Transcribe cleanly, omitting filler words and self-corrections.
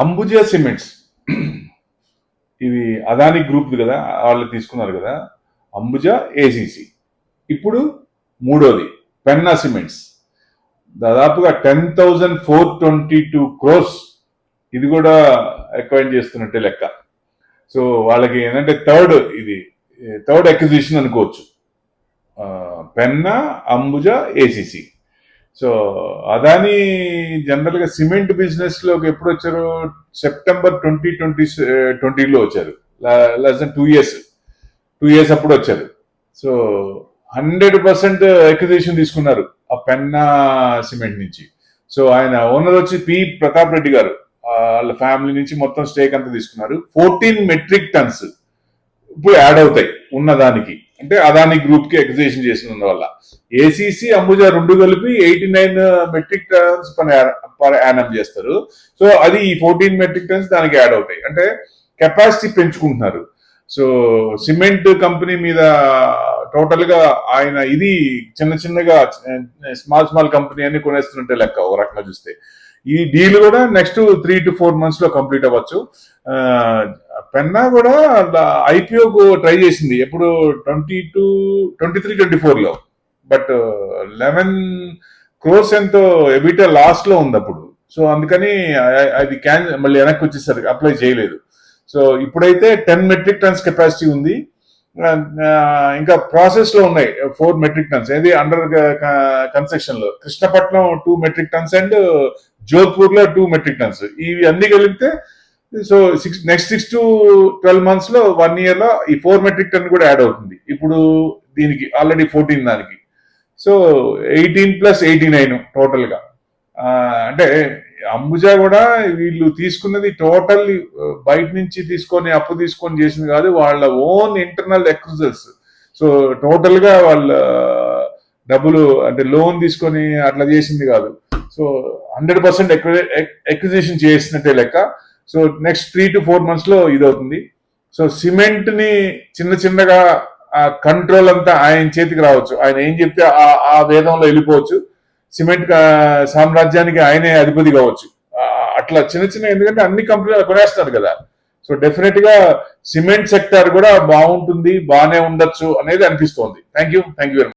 Ambuja cements ఇది Adani group కదా, వాళ్ళు తీసుకున్నారు కదా. అంబుజా ఏసీసీ. ఇప్పుడు మూడోది పెన్నా సిమెంట్స్, దాదాపుగా 10,422 crores. ఇది కూడా ఎక్వైర్ చేస్తున్నట్టే లెక్క. సో వాళ్ళకి ఏంటంటే థర్డ్ అక్విజిషన్ అనుకోవచ్చు. Penna, Ambuja, ACC. So Adani general గా సిమెంట్ బిజినెస్ లోకి ఎప్పుడు వచ్చారు? సెప్టెంబర్ 2020లో వచ్చారు. లెస్ దెన్ 2 years అప్పుడు వచ్చారు. సో 100% అక్విజిషన్ తీసుకున్నారు ఆ పెన్నా సిమెంట్ నుంచి. సో ఆయన ఓనర్ వచ్చి పి ప్రతాప్ రెడ్డి గారు, వాళ్ళ ఫ్యామిలీ నుంచి మొత్తం స్టేక్ అంతా తీసుకున్నారు. 14 metric tons ఇప్పుడు యాడ్ అవుతాయి ఉన్నదానికి, అంటే అదాని గ్రూప్ కి అక్విజిషన్ చేసిన వల్ల. ఏసీసీ, అంబుజా రెండు కలిపి 89 metric tons పర్ యానం చేస్తారు. సో అది ఈ 14 metric tons దానికి యాడ్ అవుతాయి, అంటే కెపాసిటీ పెంచుకుంటున్నారు. సో సిమెంట్ కంపెనీ మీద టోటల్ గా ఆయన ఇది చిన్నగా స్మాల్ కంపెనీ అని కొనేస్తున్నట్టే లెక్క ఒక రకంగా చూస్తే. ఈ డీల్ కూడా నెక్స్ట్ 3 to 4 months లో కంప్లీట్ అవ్వచ్చు. పెన్నా కూడా ఐపీఓకు ట్రై చేసింది ఎప్పుడు 23-24లో, బట్ 11 crores ఎంతో ఎబిటా లాస్ లో ఉంది అప్పుడు. సో అందుకని అది మళ్ళీ వెనక్కి వచ్చేసరికి అప్లై చేయలేదు. సో ఇప్పుడైతే 10 metric tons కెపాసిటీ ఉంది. ఇంకా ప్రాసెస్ లో ఉన్నాయి 4 metric tons, ఏది అండర్ కన్స్ట్రక్షన్ లో. Krishnapatnam 2 metric tons and Jodhpur లో 2 metric tons. ఇవి అన్ని కలిపితే సో నెక్స్ట్ 6 to 12 months లో 1 year లో ఈ 4 metric ton కూడా యాడ్ అవుతుంది. ఇప్పుడు దీనికి ఆల్రెడీ 14 దానికి. సో 18 + 89 టోటల్ గా. అంటే అంబుజా కూడా వీళ్ళు తీసుకున్నది టోటల్ బయట నుంచి అప్పు తీసుకొని చేసింది కాదు, వాళ్ళ own internal acquisitions. So total గా వాళ్ళ డబ్బులు అంటే లోన్ తీసుకొని అట్లా చేసింది కాదు. సో 100% అక్విజిషన్ చేసినట్టే లెక్క. సో నెక్స్ట్ 3 to 4 months లో ఇదవుతుంది. సో సిమెంట్ ని చిన్నగా కంట్రోల్ అంతా ఆయన చేతికి రావచ్చు. ఆయన ఏం చెప్తే ఆ వేదంలో వెళ్ళిపోవచ్చు. సిమెంట్ సామ్రాజ్యానికి ఆయనే అధిపతి కావచ్చు. అట్లా చిన్న ఎందుకంటే అన్ని కంపెనీలు కొనేస్తారు కదా. సో డెఫినెట్ గా సిమెంట్ సెక్టర్ కూడా బాగుంటుంది, బాగానే ఉండొచ్చు అనేది అనిపిస్తోంది. Thank you very much.